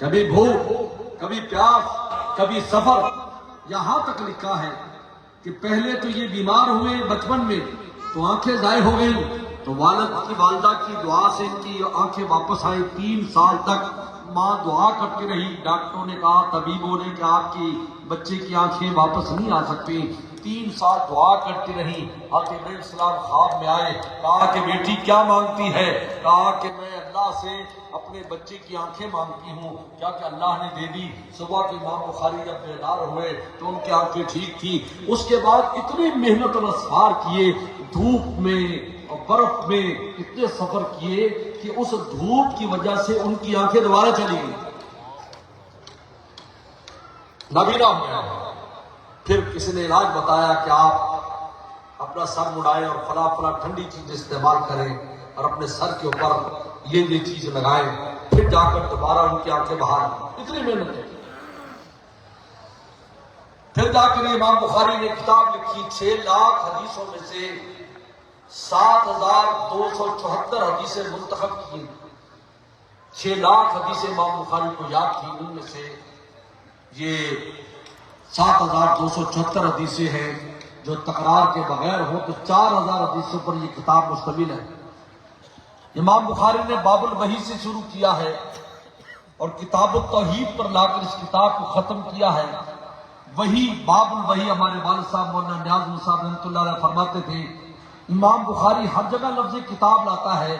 کبھی بھوک، کبھی پیاس، کبھی سفر. یہاں تک لکھا ہے کہ پہلے تو یہ بیمار ہوئے بچپن میں تو آنکھیں ضائع ہو گئیں، تو والدہ کی دعا سے ان کی آنکھیں واپس آئی. 3 سال تک ماں دعا کرتی رہی. ڈاکٹروں نے کہا، طبیبوں نے کہ آپ کی بچے کی آنکھیں واپس نہیں آ سکتی. 3 سال دعا کرتی رہی. حضرت ابراہیم السلام خواب میں آئے، کہا کہ بیٹی کیا مانگتی ہے؟ کہا کہ میں اللہ سے اپنے بچے کی آنکھیں مانگتی ہوں. کیا کہ اللہ نے دے دی. صبح کے امام بخاری جب بیدار ہوئے تو ان کی آنکھیں ٹھیک تھی. اس کے بعد اتنی محنت اور اسفار کیے، دھوپ میں اور برف میں اتنے سفر کیے کہ اس دھوپ کی وجہ سے ان کی آنکھیں دوبارہ چلی گئی، نابینا ہو گیا. پھر کسی نے علاج بتایا کہ آپ اپنا سر مڑائیں اور فلاں فلاں ٹھنڈی چیز استعمال کریں اور اپنے سر کے اوپر یہ چیز لگائیں. پھر جا کر دوبارہ ان کی آنکھیں باہر آئیں. اتنی محنت ہے. پھر جا کر امام بخاری نے کتاب لکھی. 6 لاکھ حدیثوں میں سے 7274 حدیثیں منتخب کی. 6 لاکھ حدیثیں امام بخاری کو یاد تھی. ان میں سے یہ 7274 حدیثیں ہیں جو تکرار کے بغیر ہو، تو 4000 حدیثوں پر یہ کتاب مشتمل ہے. امام بخاری نے باب الوحی سے شروع کیا ہے اور کتاب التوحید پر لا کر اس کتاب کو ختم کیا ہے. وہی باب الوحی ہمارے والد صاحب مولانا نیاز احمد صاحب رحمۃ اللہ علیہ فرماتے تھے، امام بخاری ہر جگہ لفظ کتاب لاتا ہے،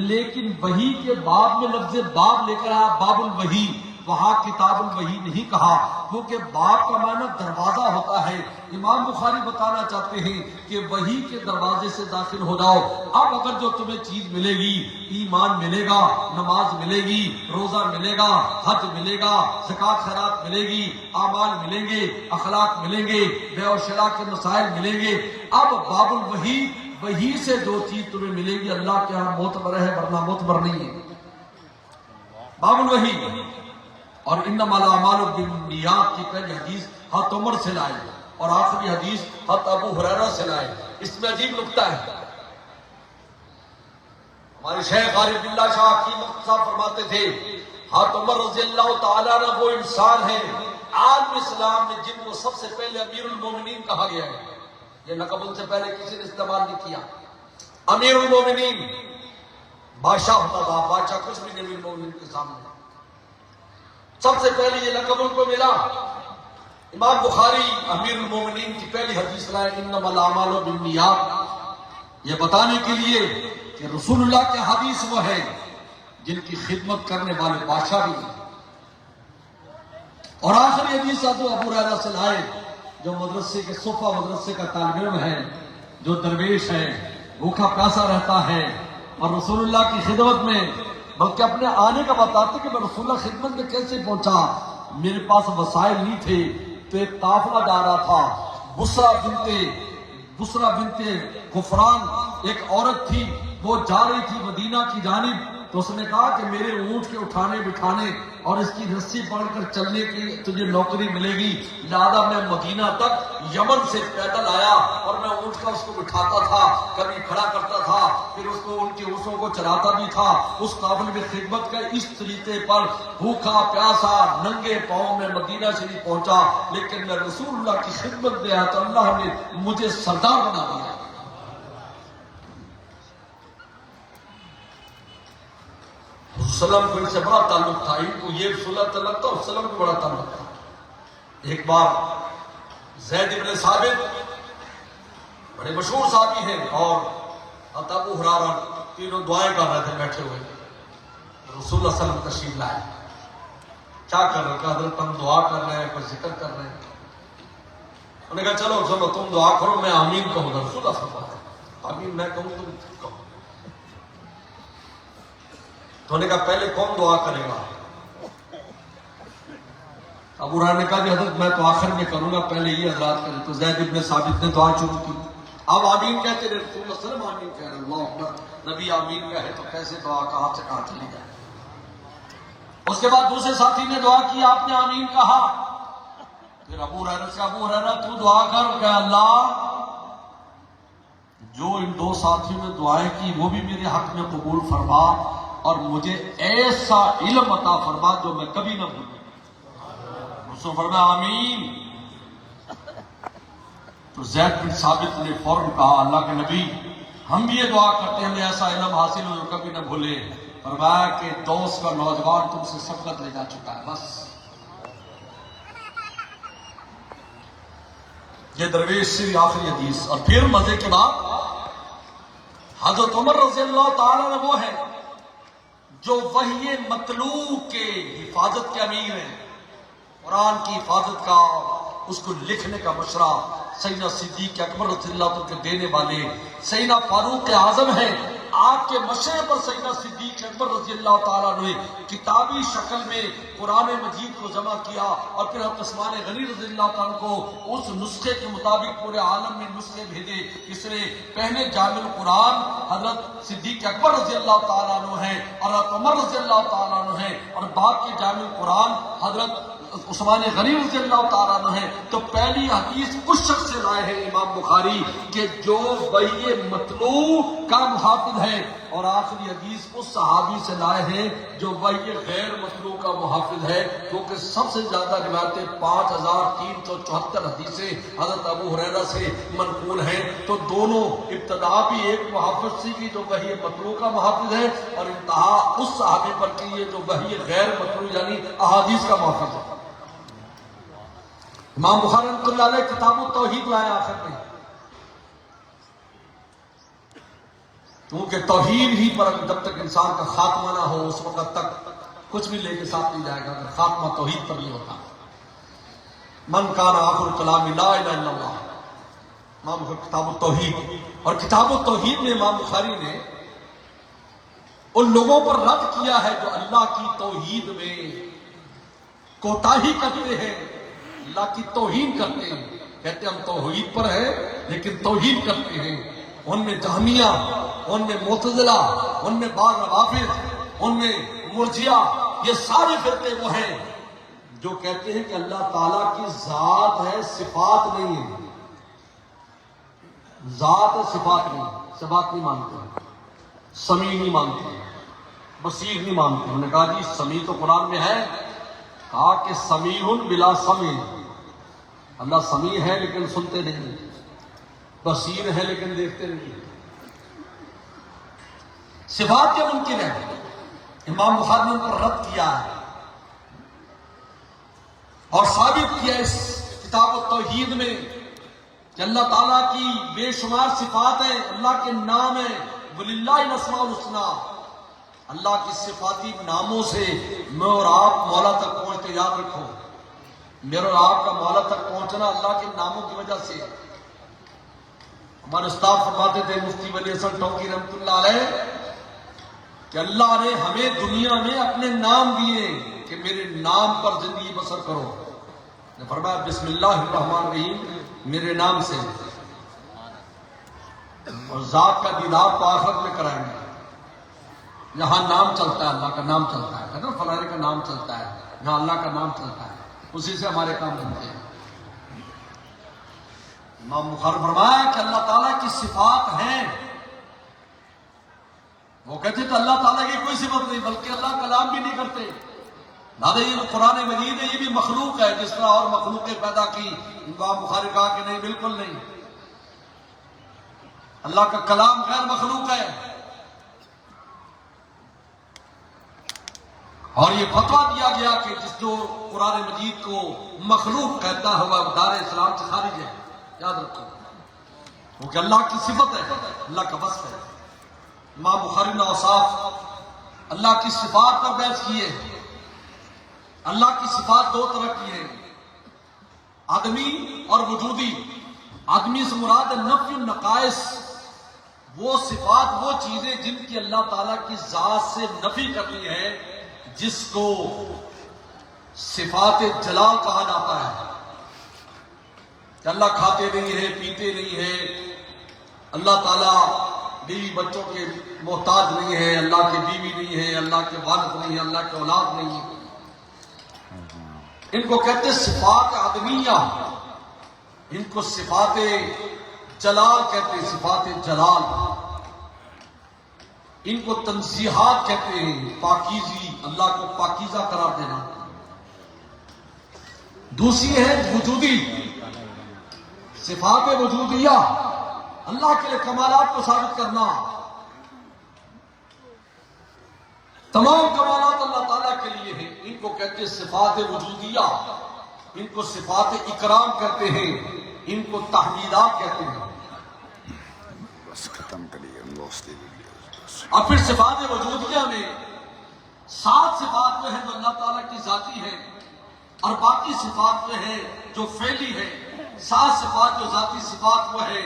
لیکن وحی کے باب میں لفظ باب لے کر آیا باب الوحی. وہاں کتاب الوحی نہیں کہا، کیونکہ باب کا معنی دروازہ ہوتا ہے. امام بخاری بتانا چاہتے ہیں کہ وحی کے دروازے سے داخل ہو جاؤ. اب اگر جو تمہیں چیز ملے گی، ایمان ملے گا، نماز ملے گی، روزہ ملے گا، حج ملے گا، زکوٰۃ خیرات ملے گی، اعمال ملیں گے، اخلاق ملیں گے، بیع و شراء کے مسائل ملیں گے. اب باب الوحی، وحی سے جو چیز تمہیں ملے گی اللہ کے ہاں معتبر ہے، ورنہ معتبر نہیں ہے. باب الوحی. اور انما الاعمال بالنیات کی پہلی حدیث حضرت عمر سے لائے اور آخری حدیث حضرت ابو ہریرہ سے لائے. اس میں عجیب نکتہ ہے. ہمارے شیخ عارف باللہ شاہ حکیم صاحب فرماتے تھے، حضرت عمر رضی اللہ تعالیٰ عنہ وہ انسان ہے عالم اسلام میں جن کو سب سے پہلے امیر المومنین کہا گیا ہے. یہ لقب ان سے پہلے کسی نے استعمال نہیں کیا. امیر المومنین بادشاہ ہوتا تھا، بادشاہ کچھ بھی نہیں امیر المومنین کے سامنے. سب سے پہلے یہ لقب ان کو ملا. امام بخاری امیر المومنین کی پہلی حدیث لائے انما الاعمال بالنیات، یہ بتانے کے لیے کہ رسول اللہ کے حدیث وہ ہے جن کی خدمت کرنے والے بادشاہ بھی ہیں. اور آخری حدیث ابو ہریرہ سے لائے جو مدرسے کے صفہ مدرسے کا طالب علم ہے، جو درویش ہے، بھوکا پیاسا رہتا ہے اور رسول اللہ کی خدمت میں، بلکہ اپنے آنے کا بتاتے کہ میں رسول اللہ خدمت میں کیسے پہنچا. میرے پاس وسائل نہیں تھے تو ایک قافلہ جا رہا تھا. بسرا بنت غفران ایک عورت تھی، وہ جا رہی تھی مدینہ کی جانب. تو اس نے کہا کہ میرے اونٹ کے اٹھانے بٹھانے اور اس کی رسی پکڑ کر چلنے کی تجھے نوکری ملے گی. لہذا میں مدینہ تک یمن سے پیدل آیا اور میں اونٹ کا اس کو بٹھاتا تھا، کبھی کھڑا کرتا تھا، پھر اس کو ان کے اونٹوں کو چلاتا بھی تھا. اس قافلے میں خدمت کا اس طریقے پر بھوکا پیاسا ننگے پاؤں میں مدینہ شریف پہنچا. لیکن میں رسول اللہ کی خدمت میں آیا تو اللہ نے مجھے سردار بنا دیا. وسلم کو ان سے بڑا تعلق تھا. ان کو یہ رسول اللہ تعلق تھا، وسلم کو بڑا تعلق تھا. ایک بار زید بن ثابت بڑے مشہور صحابی ہیں اور ابو ہریرہ تینوں دعائیں کر رہے تھے بیٹھے ہوئے. رسول اللہ صلی اللہ علیہ وسلم تشریف لائے. کیا کر رہے ہیں؟ حضرت ہم دعا کر رہے ہیں، کوئی ذکر کر رہے ہیں. انہوں نے کہا چلو تم دعا کرو، میں آمین کہوں گا. رسول اللہ صلی اللہ علیہ وسلم آمین میں کہوں تم کہو. تو انہوں نے کہا پہلے کون دعا کرے گا؟ ابو ہریرہ نے کہا کہ حضرت میں تو آخر میں کروں گا، پہلے یہ حضرات کریں. تو زید بن ثابت نے دعا شروع کی. اب آمین کہتے رہے، رسول اللہ صلی اللہ علیہ وسلم آمین کہہ رہے. اللہ اکبر. نبی آمین کہے تو کیسے دعا کہاں سے کہاں چلی جائے. اس کے بعد دوسرے ساتھی نے دعا کی، آپ نے آمین کہا. پھر ابو ہریرہ سے ابو ہریرہ تو دعا کر، کہ اللہ جو ان دو ساتھیوں نے دعائیں کی وہ بھی میرے حق میں قبول فرما، اور مجھے ایسا علم عطا فرما جو میں کبھی نہ بھولوں۔ اس نے فرمایا آمین۔ تو زید بن ثابت نے فوراً کہا اللہ کے نبی ہم بھی یہ دعا کرتے ہیں ہمیں ایسا علم حاصل ہو جو کبھی نہ بھولے۔ فرمایا کہ دوست کا نوجوان تم سے سبقت لے جا چکا ہے، بس۔ یہ درویش سے آخری حدیث۔ اور پھر مزے کے بعد حضرت عمر رضی اللہ تعالیٰ نے وہ ہے جو وحی مطلوع کے حفاظت کے امیر ہیں، قرآن کی حفاظت کا، اس کو لکھنے کا مشورہ سیدنا صدیق اکبر رضی اللہ عنہ کے دینے والے سیدنا فاروق اعظم ہیں۔ آپ کے مشورے پر سیدنا صدیق اکبر رضی اللہ تعالیٰ نے کتابی شکل میں قرآن مجید کو جمع کیا، اور پھر حضرت عثمان غنی رضی اللہ تعالیٰ کو اس نسخے کے مطابق پورے عالم میں نسخے بھیجے۔ اس میں پہلے جامع القرآن حضرت صدیق اکبر رضی اللہ تعالیٰ عنہ ہیں اور حضرت عمر رضی اللہ تعالیٰ عنہ ہیں، اور بعد کے جامع القرآن حضرت عثمان غنی رضی اللہ تعالیٰ عنہ ہے۔ تو پہلی حدیث اس شخص سے لائے ہیں امام بخاری کہ جو وحی مطلوع کا محافظ ہے، اور آخری حدیث اس صحابی سے لائے ہیں جو وحی غیر مطلوع کا محافظ ہے، کیونکہ سب سے زیادہ روایتیں 5374 حدیثیں حضرت ابو ہریرہ سے منقول ہیں۔ تو دونوں ابتدا بھی ایک محافظ سی کی جو وحی مطلوع کا محافظ ہے، اور انتہا اس صحابی پر کی ہے جو وحی غیر مطلوع یعنی احادیث کا محافظ ہے۔ امام بخاری رحمۃ اللہ علیہ کتاب التوحید لائے آخر میں، کیونکہ توحید ہی پر جب تک انسان کا خاتمہ نہ ہو اس وقت تک کچھ بھی لے کے ساتھ نہیں جائے گا، اگر خاتمہ توحید پر نہیں ہوتا۔ من کان آخر کلام لا الہ الا اللہ، امام بخاری کتاب التوحید۔ اور کتاب التوحید میں امام بخاری نے ان لوگوں پر رد کیا ہے جو اللہ کی توحید میں کوتاہی کرتے ہیں، اللہ کی توہین کرتے ہیں، کہتے ہیں ہم توحید پر ہیں لیکن توہین کرتے ہیں۔ ان میں جہمیہ، ان میں معتزلہ، ان میں بعض روافض، ان میں مرجئہ، یہ سارے فرقے وہ ہیں جو کہتے ہیں کہ اللہ تعالیٰ کی ذات ہے، صفات نہیں ہے۔ ذات ہے، صفات نہیں، صفات نہیں مانتے، سمیع نہیں مانتے، بصیر نہیں مانتے۔ انہوں نے کہا جی سمیع تو قرآن میں ہے، کہا کہ سمیع بلا سمیع، اللہ سمیع ہے لیکن سنتے نہیں، بصیر ہے لیکن دیکھتے نہیں، صفات کے ممکن ہے۔ امام بخاری نے ان پر رد کیا ہے اور ثابت کیا اس کتاب التوحید میں کہ اللہ تعالیٰ کی بے شمار صفات ہیں، اللہ کے نام ہیں، وَلِلَّهِ الْأَسْمَاءُ الْحُسْنَىٰ۔ اللہ کی صفاتی ناموں سے میں اور آپ مولا تک پہنچتے، یاد رکھو میرے اور آپ کا مولا تک پہنچنا اللہ کے ناموں کی وجہ سے۔ ہمارے استاد فرماتے تھے مفتی ولی حسن ٹونکی رحمۃ اللہ علیہ کہ اللہ نے ہمیں دنیا میں اپنے نام دیے کہ میرے نام پر زندگی بسر کرو۔ نے فرمایا بسم اللہ الرحمن الرحیم، میرے نام سے، اور ذات کا دیدار تو آخرت میں کرائیں گے۔ یہاں نام چلتا ہے، اللہ کا نام چلتا ہے، کہتے ہیں فلانے کا نام چلتا ہے، یہاں اللہ کا نام چلتا ہے، اسی سے ہمارے کام بنتے ہیں۔ امام بخاری فرمایا کہ اللہ تعالیٰ کی صفات ہیں، وہ کہتے تو اللہ تعالیٰ کی کوئی صفت نہیں، بلکہ اللہ کلام بھی نہیں کرتے۔ دادا یہ قرآن مجید ہے، یہ بھی مخلوق ہے جس طرح اور مخلوقیں پیدا کی۔ امام بخاری کہا کہ نہیں، بالکل نہیں، اللہ کا کلام غیر مخلوق ہے۔ اور یہ فتویٰ دیا گیا کہ جس جو قرآن مجید کو مخلوق کہتا ہوا دار اسلام سے خارج ہے، یاد رکھو، کیونکہ اللہ کی صفت ہے، اللہ کا وصف ہے۔ امام بخاری نے اوصاف اللہ کی صفات پر بحث کی ہے۔ اللہ کی صفات دو طرح کی ہے، آدمی اور وجودی۔ آدمی سے مراد نفی النقائص، وہ صفات، وہ چیزیں جن کی اللہ تعالیٰ کی ذات سے نفی کرنی ہے، جس کو صفات جلال کہا جاتا ہے کہ اللہ کھاتے نہیں ہے، پیتے نہیں ہے، اللہ تعالیٰ بیوی بچوں کے محتاج نہیں ہے، اللہ کی بیوی نہیں ہے، اللہ کے والد نہیں ہے، اللہ کے اولاد نہیں ہے۔ ان کو کہتے صفات آدمیہ، ان کو صفات جلال کہتے ہیں، صفات جلال۔ ان کو تنزیہات کہتے ہیں، پاکیزی، اللہ کو پاکیزہ قرار دینا۔ دوسری ہے وجودی، صفات وجودیہ، اللہ کے لیے کمالات کو ثابت کرنا۔ تمام کمالات اللہ تعالیٰ کے لیے ہیں، ان کو کہتے ہیں صفات وجودیہ، ان کو صفات اکرام کہتے ہیں، ان کو تحمیدات کہتے ہیں۔ اور پھر صفات وجودیہ میں 7 صفات جو ہیں جو اللہ تعالیٰ کی ذاتی ہیں، اور باقی صفات جو ہیں جو فعلی ہے۔ 7 صفات جو ذاتی صفات وہ ہے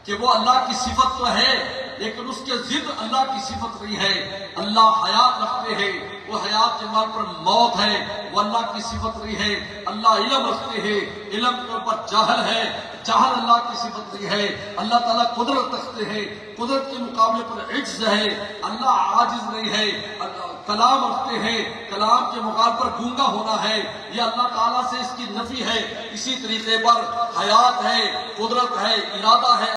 کہ وہ اللہ کی صفت تو ہے لیکن اس کے ضد اللہ کی صفت نہیں ہے۔ اللہ حیات رکھتے ہیں، وہ حیات کے مال پر موت ہے، وہ اللہ کی صفت نہیں ہے۔ اللہ علم رکھتے ہیں، علم کے اوپر جہل ہے، جہل اللہ کی صفت نہیں ہے۔ اللہ تعالیٰ قدرت رکھتے ہیں، قدرت کے مقابلے پر عجز ہے، اللہ عاجز نہیں ہے۔ کلام رکھتے ہیں، کلام کے مقابلے پر گونگا ہونا ہے، یہ اللہ تعالیٰ سے اس کی نفی ہے۔ اسی طریقے پر حیات ہے، قدرت ہے، ارادہ ہے۔